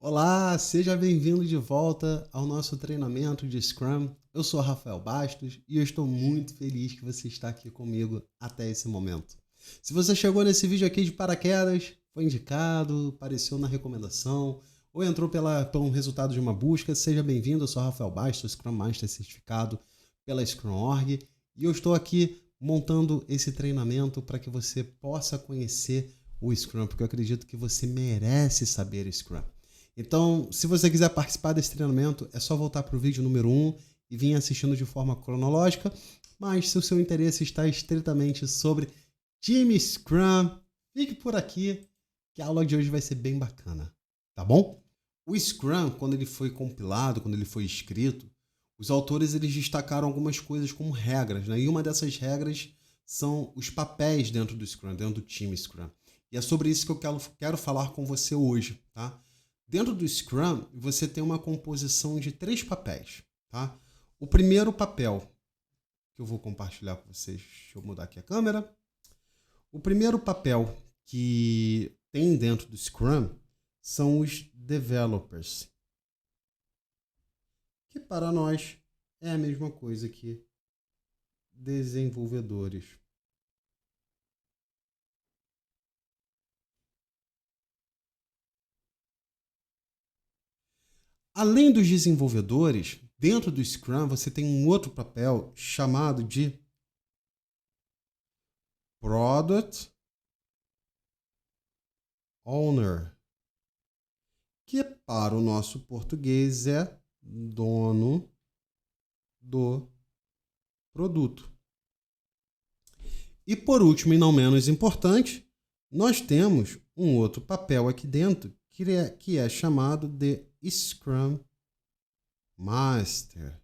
Olá, seja bem-vindo de volta ao nosso treinamento de Scrum. Eu sou Rafael Bastos e eu estou muito feliz que você está aqui comigo até esse momento. Se você chegou nesse vídeo aqui de paraquedas, foi indicado, apareceu na recomendação ou entrou por um resultado de uma busca, seja bem-vindo. Eu sou Rafael Bastos, Scrum Master certificado pela Scrum.org e eu estou aqui montando esse treinamento para que você possa conhecer o Scrum, porque eu acredito que você merece saber Scrum. Então, se você quiser participar desse treinamento, é só voltar para o vídeo número 1 e vir assistindo de forma cronológica. Mas se o seu interesse está estritamente sobre time Scrum, fique por aqui que a aula de hoje vai ser bem bacana, tá bom? O Scrum, quando ele foi compilado, quando ele foi escrito, os autores eles destacaram algumas coisas como regras, né? E uma dessas regras são os papéis dentro do Scrum, dentro do time Scrum. E é sobre isso que eu quero falar com você hoje, tá? Dentro do Scrum, você tem uma composição de 3 papéis, tá? O primeiro papel, que eu vou compartilhar com vocês, deixa eu mudar aqui a câmera. O primeiro papel que tem dentro do Scrum são os developers, que para nós é a mesma coisa que desenvolvedores. Além dos desenvolvedores, dentro do Scrum você tem um outro papel chamado de Product Owner, que para o nosso português é dono do produto. E por último, e não menos importante, nós temos um outro papel aqui dentro que é chamado de Scrum Master.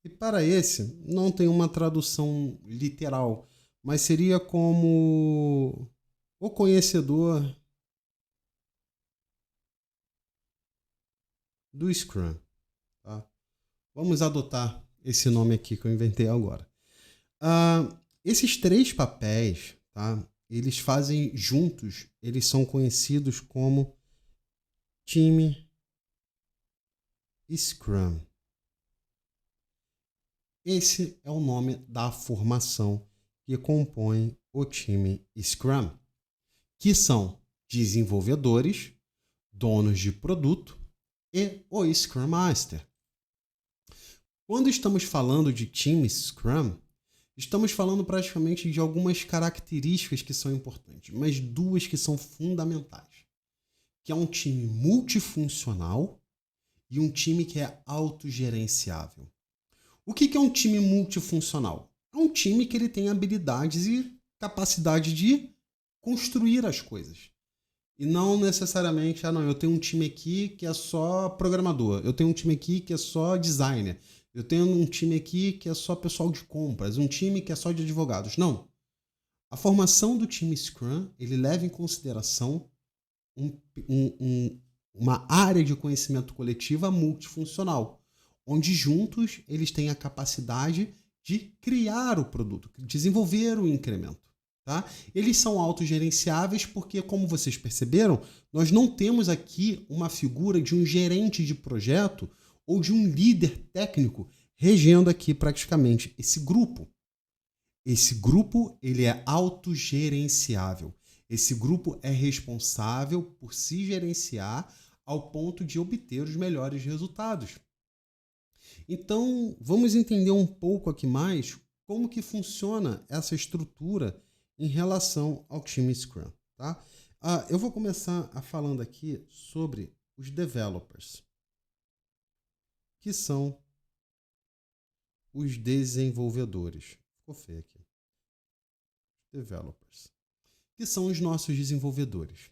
E para esse, não tem uma tradução literal, mas seria como o conhecedor do Scrum. Tá? Vamos adotar esse nome aqui que eu inventei agora. Esses 3 papéis, tá? Eles fazem juntos, eles são conhecidos como time Scrum. Esse é o nome da formação que compõe o time Scrum, que são desenvolvedores, donos de produto e o Scrum Master. Quando estamos falando de time Scrum, estamos falando praticamente de algumas características que são importantes, mas 2 que são fundamentais, que é um time multifuncional e um time que é autogerenciável. O que é um time multifuncional? É um time que ele tem habilidades e capacidade de construir as coisas. E não necessariamente, eu tenho um time aqui que é só programador, eu tenho um time aqui que é só designer, eu tenho um time aqui que é só pessoal de compras, um time que é só de advogados. Não. A formação do time Scrum, ele leva em consideração uma área de conhecimento coletiva multifuncional, onde juntos eles têm a capacidade de criar o produto, desenvolver o incremento. Tá? Eles são autogerenciáveis porque, como vocês perceberam, nós não temos aqui uma figura de um gerente de projeto ou de um líder técnico regendo aqui praticamente esse grupo. Esse grupo ele é autogerenciável. Esse grupo é responsável por se gerenciar ao ponto de obter os melhores resultados. Então, vamos entender um pouco aqui mais como que funciona essa estrutura em relação ao time Scrum. Tá? Eu vou começar falando aqui sobre os developers, que são os desenvolvedores. Ficou feio aqui. Developers, que são os nossos desenvolvedores.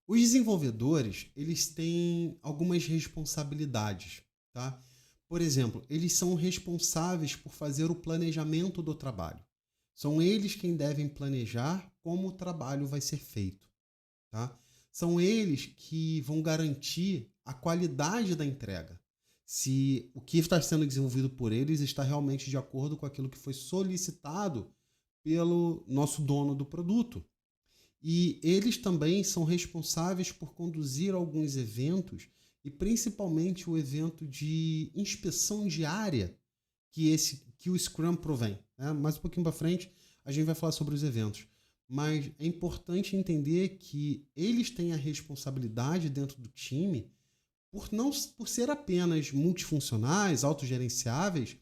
Os desenvolvedores, eles têm algumas responsabilidades, tá? Por exemplo, eles são responsáveis por fazer o planejamento do trabalho. São eles quem devem planejar como o trabalho vai ser feito, tá? São eles que vão garantir a qualidade da entrega. Se o que está sendo desenvolvido por eles está realmente de acordo com aquilo que foi solicitado pelo nosso dono do produto. E eles também são responsáveis por conduzir alguns eventos, e principalmente o evento de inspeção diária que o Scrum provém, né? Mais um pouquinho para frente a gente vai falar sobre os eventos. Mas é importante entender que eles têm a responsabilidade dentro do time por ser apenas multifuncionais, autogerenciáveis,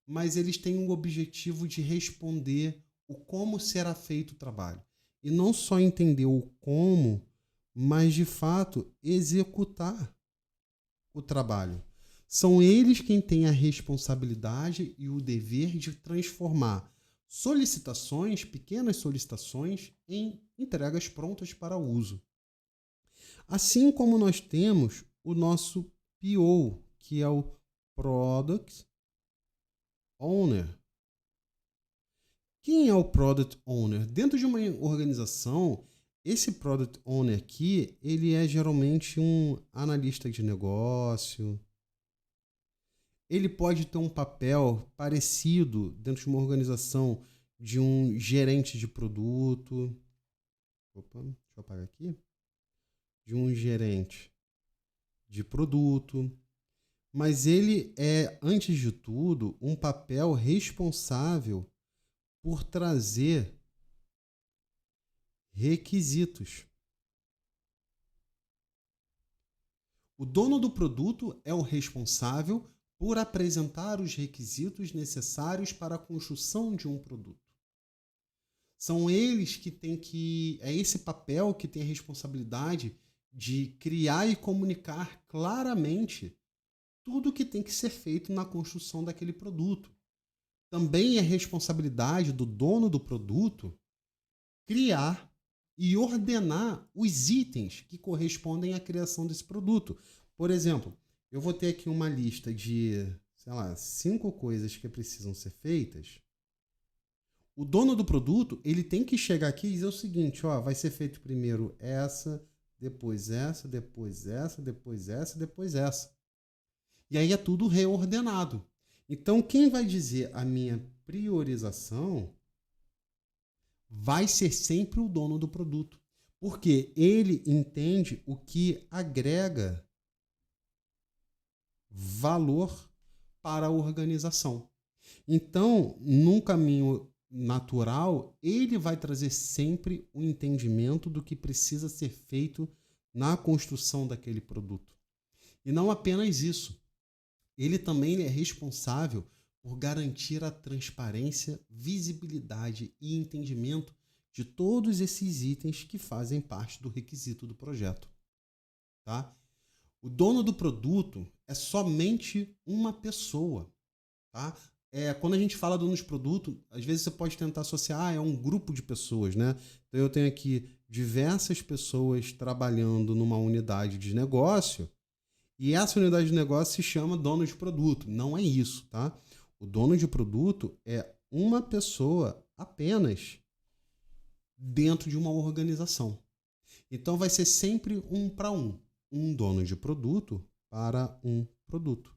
mas eles têm o objetivo de responder o como será feito o trabalho. E não só entender o como, mas de fato executar o trabalho. São eles quem têm a responsabilidade e o dever de transformar solicitações, pequenas solicitações, em entregas prontas para uso. Assim como nós temos o nosso PO, que é o Product Owner. Quem é o Product Owner? Dentro de uma organização, esse Product Owner aqui, ele é geralmente um analista de negócio. Ele pode ter um papel parecido dentro de uma organização de um gerente de produto. Opa, deixa eu apagar aqui. De um gerente de produto. Mas ele é, antes de tudo, um papel responsável por trazer requisitos. O dono do produto é o responsável por apresentar os requisitos necessários para a construção de um produto. São eles que têm que... É esse papel que tem a responsabilidade de criar e comunicar claramente tudo o que tem que ser feito na construção daquele produto. Também é responsabilidade do dono do produto criar e ordenar os itens que correspondem à criação desse produto. Por exemplo, eu vou ter aqui uma lista de, 5 coisas que precisam ser feitas. O dono do produto, ele tem que chegar aqui e dizer o seguinte, vai ser feito primeiro essa, depois essa, depois essa, depois essa, depois essa. E aí é tudo reordenado. Então, quem vai dizer a minha priorização vai ser sempre o dono do produto, porque ele entende o que agrega valor para a organização. Então, num caminho natural, ele vai trazer sempre o entendimento do que precisa ser feito na construção daquele produto. E não apenas isso, ele também é responsável por garantir a transparência, visibilidade e entendimento de todos esses itens que fazem parte do requisito do projeto. Tá? O dono do produto é somente uma pessoa. Tá? Quando a gente fala dono de produto, às vezes você pode tentar associar, é um grupo de pessoas, né? Então eu tenho aqui diversas pessoas trabalhando numa unidade de negócio e essa unidade de negócio se chama dono de produto. Não é isso, tá? O dono de produto é uma pessoa apenas dentro de uma organização. Então vai ser sempre um para um. Um dono de produto para um produto.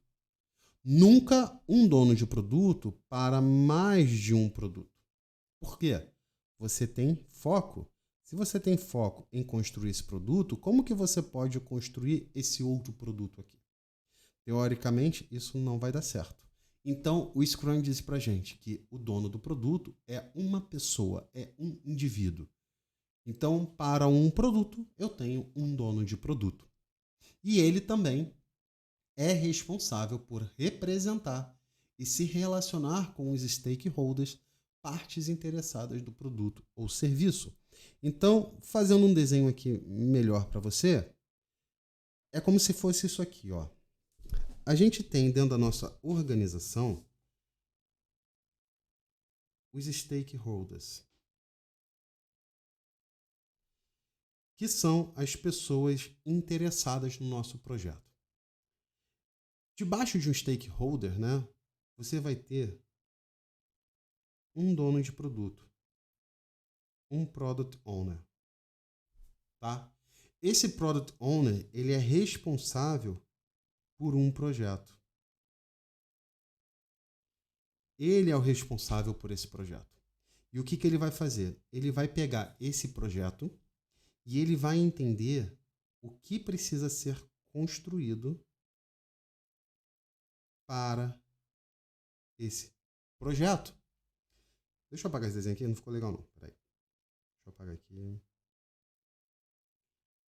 Nunca um dono de produto para mais de um produto. Por quê? Você tem foco. Se você tem foco em construir esse produto, como que você pode construir esse outro produto aqui? Teoricamente, isso não vai dar certo. Então, o Scrum diz pra gente que o dono do produto é uma pessoa, é um indivíduo. Então, para um produto, eu tenho um dono de produto. E ele também é responsável por representar e se relacionar com os stakeholders, partes interessadas do produto ou serviço. Então, fazendo um desenho aqui melhor para você, é como se fosse isso aqui, ó. A gente tem dentro da nossa organização os stakeholders, que são as pessoas interessadas no nosso projeto. Debaixo de um stakeholder, né, você vai ter um dono de produto, um product owner, tá? Esse product owner, ele é responsável por um projeto. Ele é o responsável por esse projeto. E o que ele vai fazer? Ele vai pegar esse projeto e ele vai entender o que precisa ser construído para esse projeto. Deixa eu apagar esse desenho aqui, não ficou legal não. Peraí. Deixa eu apagar aqui.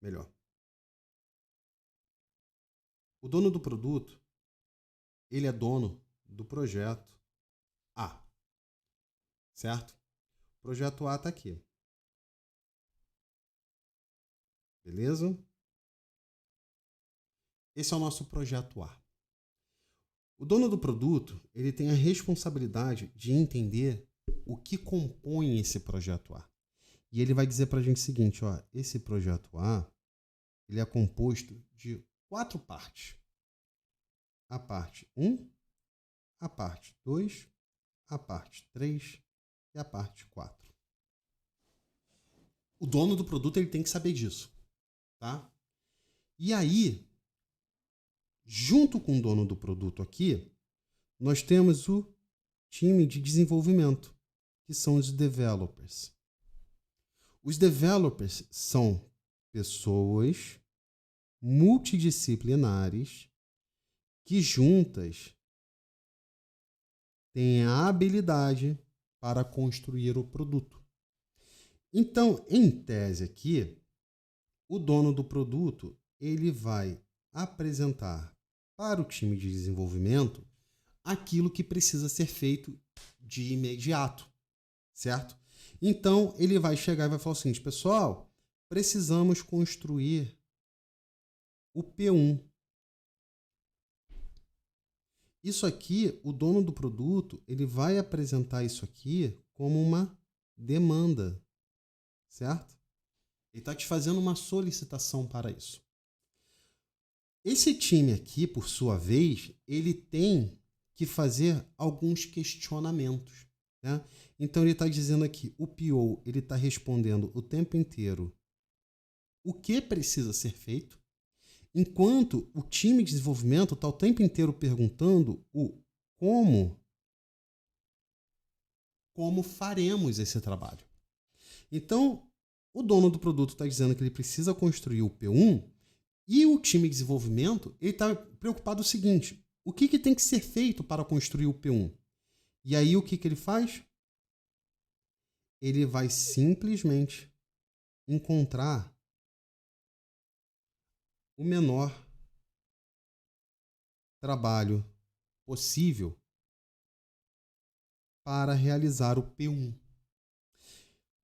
Melhor. O dono do produto, ele é dono do projeto A. Certo? O projeto A está aqui. Beleza? Esse é o nosso projeto A. O dono do produto, ele tem a responsabilidade de entender o que compõe esse projeto A. E ele vai dizer para a gente o seguinte, ó, esse projeto A, ele é composto de 4 partes. A parte 1, a parte 2, a parte 3 e a parte 4. O dono do produto, ele tem que saber disso, tá? E aí, junto com o dono do produto aqui, nós temos o time de desenvolvimento, que são os developers. Os developers são pessoas multidisciplinares que juntas têm a habilidade para construir o produto. Então, em tese aqui, o dono do produto, ele vai apresentar para o time de desenvolvimento aquilo que precisa ser feito de imediato, certo? Então, ele vai chegar e vai falar o seguinte, pessoal, precisamos construir o P1. Isso aqui, o dono do produto, ele vai apresentar isso aqui como uma demanda, certo? Ele está te fazendo uma solicitação para isso. Esse time aqui, por sua vez, ele tem que fazer alguns questionamentos, né? Então, ele está dizendo aqui, o PO, ele está respondendo o tempo inteiro o que precisa ser feito, enquanto o time de desenvolvimento está o tempo inteiro perguntando o como faremos esse trabalho. Então, o dono do produto está dizendo que ele precisa construir o P1 e o time de desenvolvimento está preocupado o seguinte, o que tem que ser feito para construir o P1? E aí o que ele faz? Ele vai simplesmente encontrar o menor trabalho possível para realizar o P1.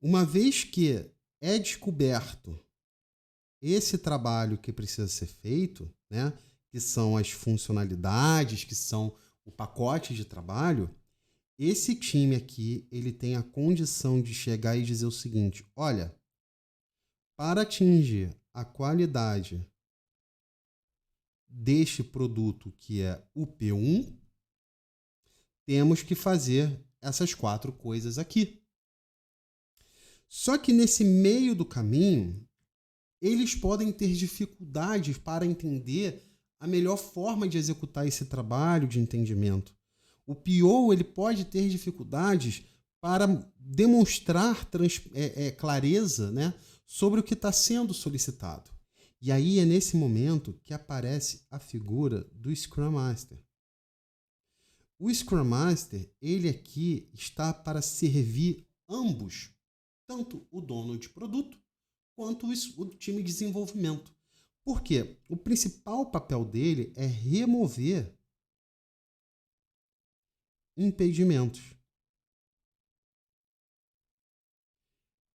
Uma vez que é descoberto esse trabalho que precisa ser feito, né, que são as funcionalidades, que são o pacote de trabalho, esse time aqui, ele tem a condição de chegar e dizer o seguinte, olha, para atingir a qualidade deste produto que é o P1, temos que fazer essas 4 coisas aqui. Só que nesse meio do caminho, eles podem ter dificuldades para entender a melhor forma de executar esse trabalho de entendimento. O PO, ele pode ter dificuldades para demonstrar clareza, né, sobre o que está sendo solicitado. E aí é nesse momento que aparece a figura do Scrum Master. O Scrum Master, ele aqui está para servir ambos, tanto o dono de produto quanto o time de desenvolvimento. Por quê? O principal papel dele é remover impedimentos.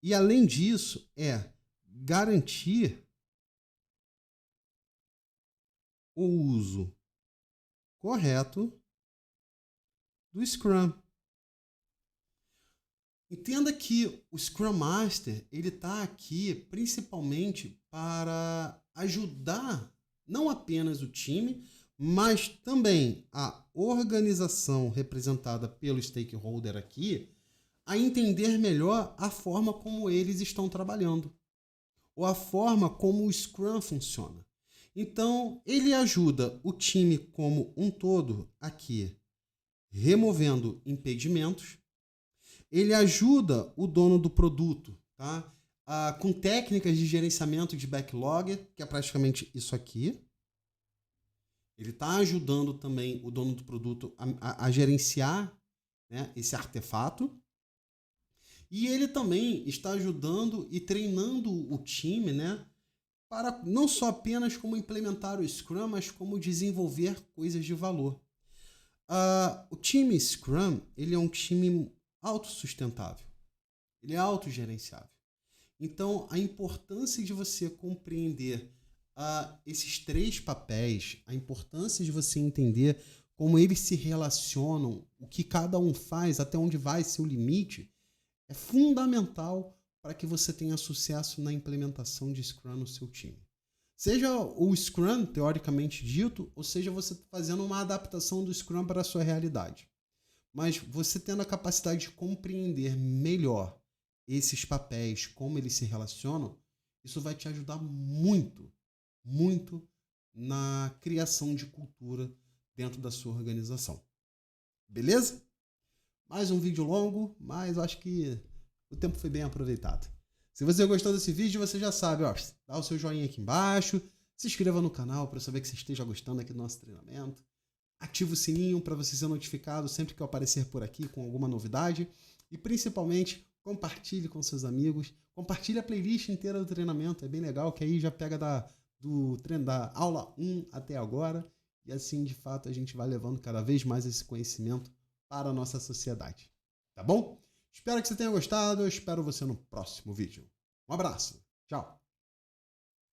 E, além disso, é garantir o uso correto do Scrum. Entenda que o Scrum Master, ele está aqui principalmente para ajudar não apenas o time, mas também a organização representada pelo stakeholder aqui a entender melhor a forma como eles estão trabalhando, ou a forma como o Scrum funciona. Então, ele ajuda o time como um todo aqui, removendo impedimentos. Ele ajuda o dono do produto, tá, com técnicas de gerenciamento de backlog, que é praticamente isso aqui. Ele está ajudando também o dono do produto a gerenciar, né, esse artefato. E ele também está ajudando e treinando o time, né, para não só apenas como implementar o Scrum, mas como desenvolver coisas de valor. O time Scrum, ele é um time autossustentável. Ele é autogerenciável. Então, a importância de você compreender esses 3 papéis, a importância de você entender como eles se relacionam, o que cada um faz, até onde vai seu limite, é fundamental para que você tenha sucesso na implementação de Scrum no seu time. Seja o Scrum, teoricamente dito, ou seja você fazendo uma adaptação do Scrum para a sua realidade. Mas você tendo a capacidade de compreender melhor esses papéis, como eles se relacionam, isso vai te ajudar muito, muito na criação de cultura dentro da sua organização. Beleza? Mais um vídeo longo, mas eu acho que o tempo foi bem aproveitado. Se você gostou desse vídeo, você já sabe, ó, dá o seu joinha aqui embaixo, se inscreva no canal para saber que você esteja gostando aqui do nosso treinamento. Ativa o sininho para você ser notificado sempre que eu aparecer por aqui com alguma novidade. E principalmente, compartilhe com seus amigos. Compartilhe a playlist inteira do treinamento. É bem legal, que aí já pega da aula 1 até agora. E assim, de fato, a gente vai levando cada vez mais esse conhecimento para a nossa sociedade. Tá bom? Espero que você tenha gostado. Eu espero você no próximo vídeo. Um abraço. Tchau.